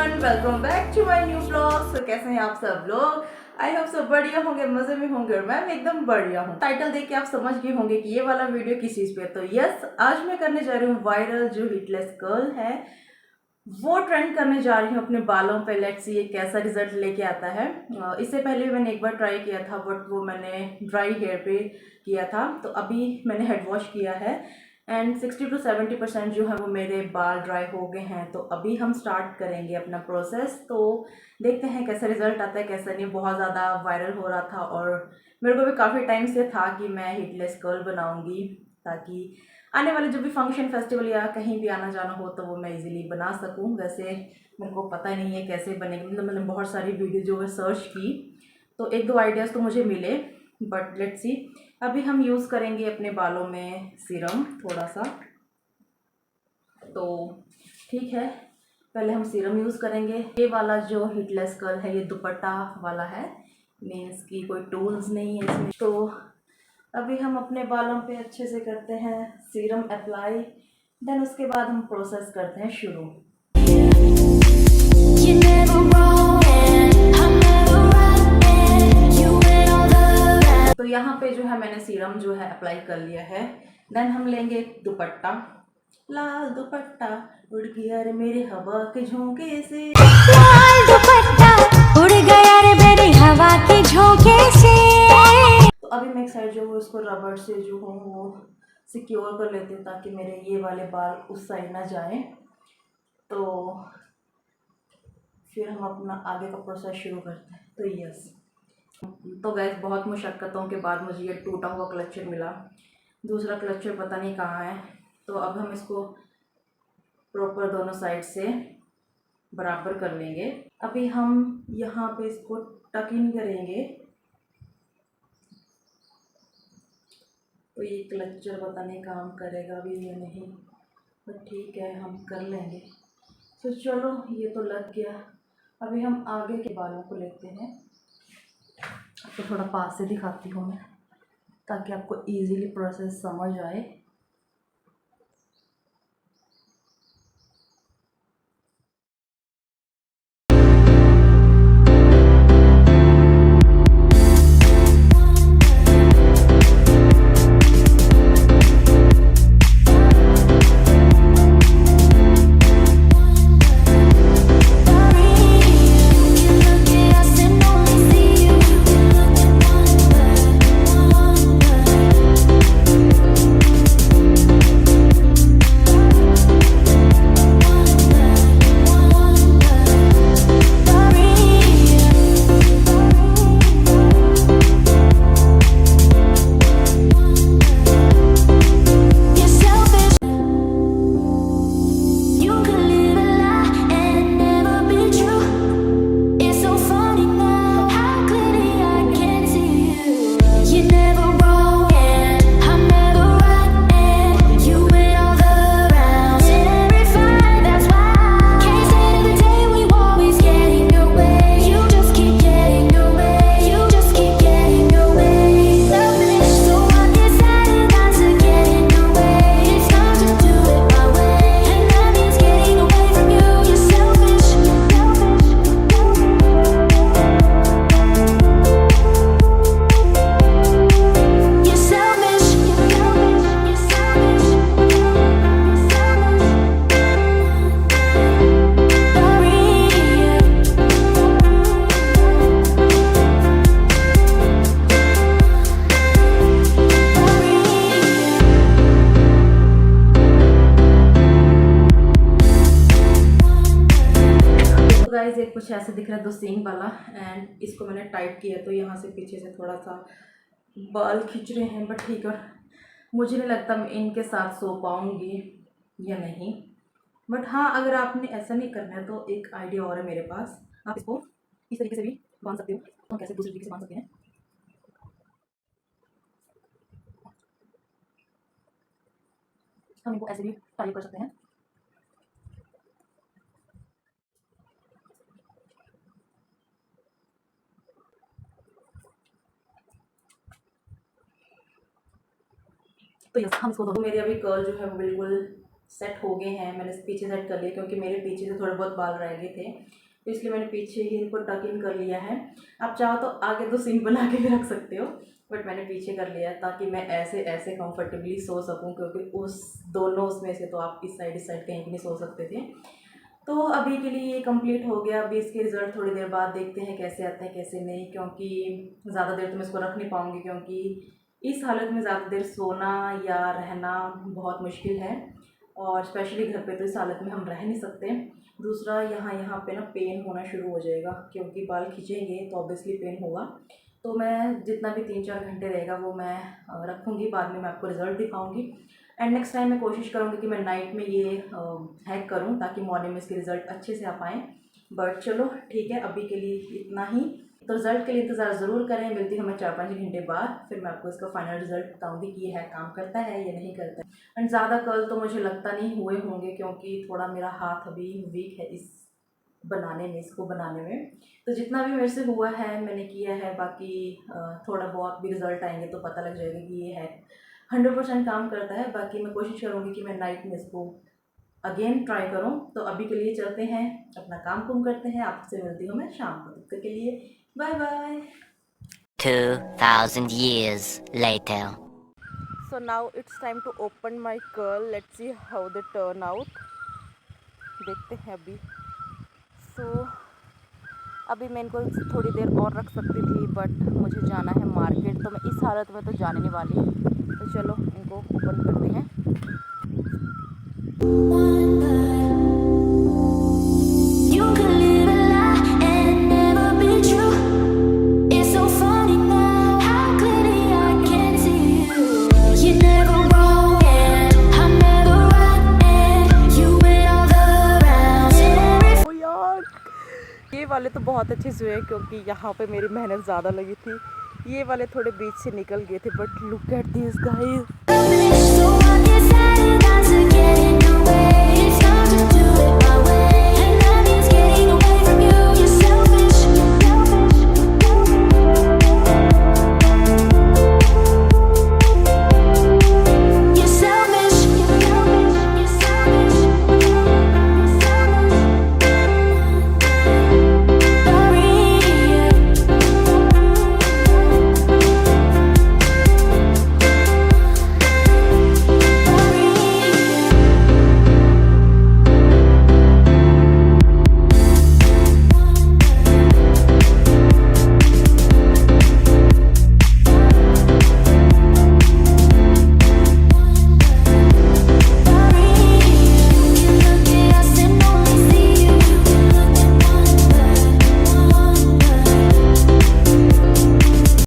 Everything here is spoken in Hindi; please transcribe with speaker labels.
Speaker 1: Everyone, welcome back to my new blog. तो कैसे हैं आप सब लोग? आई होप सब बढ़िया होंगे, मजे में होंगे और मैं एकदम बढ़िया हूँ। टाइटल देख के आप समझ गए होंगे कि ये वाला वीडियो किस चीज़ पे। तो यस, आज मैं करने जा रही हूँ वायरल जो हिटलेस कर्ल है वो ट्रेंड करने जा रही हूँ अपने बालों पे। लेट्स सी ये कैसा रिजल्ट लेके आता है। इससे पहले भी मैंने एक बार ट्राई किया था बट वो मैंने ड्राई हेयर पे किया था। तो अभी मैंने हेड वॉश किया है एंड 60 to 70% जो है वो मेरे बाल ड्राई हो गए हैं। तो अभी हम स्टार्ट करेंगे अपना प्रोसेस। तो देखते हैं कैसा रिजल्ट आता है कैसा नहीं। बहुत ज़्यादा वायरल हो रहा था और मेरे को भी काफ़ी टाइम से था कि मैं हिटलेस कर्ल बनाऊंगी ताकि आने वाले जो भी फंक्शन फेस्टिवल या कहीं भी आना जाना हो तो वो मैं इजीली बना सकूं। वैसे मेरे को पता नहीं है कैसे बनेगी, मतलब मैंने बहुत सारी वीडियो जो है सर्च की तो एक दो आइडियाज़ तो मुझे मिले बट लेट्स सी। अभी हम यूज़ करेंगे अपने बालों में सीरम थोड़ा सा। तो ठीक है, पहले हम सीरम यूज़ करेंगे। ये वाला जो हिटलेस कर्ल है ये दुपट्टा वाला है, मीन्स की कोई टूल्स नहीं है इसमें। तो अभी हम अपने बालों पे अच्छे से करते हैं सीरम अप्लाई, देन उसके बाद हम प्रोसेस करते हैं शुरू। तो यहाँ पे जो है मैंने सीरम जो है अप्लाई कर लिया है। देन हम लेंगे दुपट्टा, लाल दुपट्टा उड़ गया रे मेरे हवा के झोंके से, लाल दुपट्टा उड़ गया रे मेरे हवा के झोंके से। तो अभी मैं एक साइड जो है उसको रबड़ से जो हूँ वो सिक्योर कर लेती हूँ ताकि मेरे ये वाले बाल उस साइड ना जाए। तो फिर हम अपना आगे का प्रोसेस शुरू करते हैं। तो यस, तो गैस बहुत मुशक्क़तों के बाद मुझे ये टूटा हुआ क्लचर मिला। दूसरा क्लचर पता नहीं कहाँ है। तो अब हम इसको प्रॉपर दोनों साइड से बराबर कर लेंगे। अभी हम यहाँ पे इसको टक इन करेंगे। तो ये क्लचर पता नहीं काम करेगा भी या नहीं, तो ठीक है हम कर लेंगे। तो चलो ये तो लग गया। अभी हम आगे के बालों को लेते हैं। तो थोड़ा पास से दिखाती हूँ मैं ताकि आपको इजीली प्रोसेस समझ आए। गाइस एक कुछ ऐसे दिख रहा है दो सींग वाला एंड इसको मैंने टाइट किया तो यहाँ से पीछे से थोड़ा सा बाल खींच रहे हैं बट ठीक है। मुझे नहीं लगता मैं इनके साथ सो पाऊँगी या नहीं, बट हाँ अगर आपने ऐसा नहीं करना है तो एक आइडिया और है मेरे पास। आप इसको इस तरीके से भी बांध सकते हो। तो कैसे दूसरे तरीके से बांध सकते हैं, हम इनको ऐसे भी टाई कर सकते हैं। तो यस हम इसको दो। मेरी अभी कर्ल जो है वो बिल्कुल सेट हो गए हैं। मैंने पीछे सेट कर लिया क्योंकि मेरे पीछे से थोड़े बहुत बाल रह गए थे, तो इसलिए मैंने पीछे ही इनको टक इन कर लिया है। आप चाहो तो आगे तो सिंक बना के भी रख सकते हो, बट मैंने पीछे कर लिया है ताकि मैं ऐसे ऐसे कंफर्टेबली सो सकूं, क्योंकि उस दोनों उसमें से तो आप इस साइड कहीं भी नहीं सो सकते थे। तो अभी के लिए ये कंप्लीट हो गया। अभी इसके रिज़ल्ट थोड़ी देर बाद देखते हैं कैसे आते हैं कैसे नहीं, क्योंकि ज़्यादा देर तो मैं इसको रख नहीं पाऊँगी, क्योंकि इस हालत में ज़्यादा देर सोना या रहना बहुत मुश्किल है, और स्पेशली घर पे तो इस हालत में हम रह नहीं सकते। दूसरा यहाँ पे ना पेन होना शुरू हो जाएगा, क्योंकि बाल खींचेंगे तो ऑब्वियसली पेन होगा। तो मैं जितना भी 3-4 घंटे रहेगा वो मैं रखूँगी, बाद में मैं आपको रिज़ल्ट दिखाऊँगी। एंड नेक्स्ट टाइम मैं कोशिश करूँगी कि मैं नाइट में ये हैक करूँ ताकि मॉर्निंग में इसके रिज़ल्ट अच्छे से आ पाएँ। बट चलो ठीक है, अभी के लिए इतना ही। तो रिज़ल्ट के लिए इंतज़ार ज़रूर करें। मिलती हूँ मैं 4-5 घंटे बाद, फिर मैं आपको इसका फाइनल रिज़ल्ट बताऊँगी कि ये हैक काम करता है या नहीं करता है। एंड ज़्यादा कल तो मुझे लगता नहीं हुए होंगे, क्योंकि थोड़ा मेरा हाथ अभी वीक है इस बनाने में, इसको बनाने में। तो जितना भी मेरे से हुआ है मैंने किया है, बाकी थोड़ा बहुत भी रिज़ल्ट आएंगे तो पता लग जाएगा कि ये है 100% काम करता है। बाकी मैं कोशिश करूँगी कि मैं नाइट में इसको अगेन ट्राई करूँ। तो अभी के लिए चलते हैं, अपना काम कुम करते हैं। आपसे मिलती हूँ मैं शाम को, तब तक के लिए bye bye.
Speaker 2: 2000 years later.
Speaker 1: So now it's time to open my curl. Let's see how they turn out. देखते हैं अभी। अभी मैं इनको थोड़ी देर और रख सकती थी, बट मुझे जाना है मार्केट, तो मैं इस हालत में तो जाने नहीं वाली। तो चलो इनको ओपन करते हैं। ये वाले तो बहुत अच्छे से हुए क्योंकि यहाँ पे मेरी मेहनत ज़्यादा लगी थी। ये वाले थोड़े बीच से निकल गए थे, but look at this guys.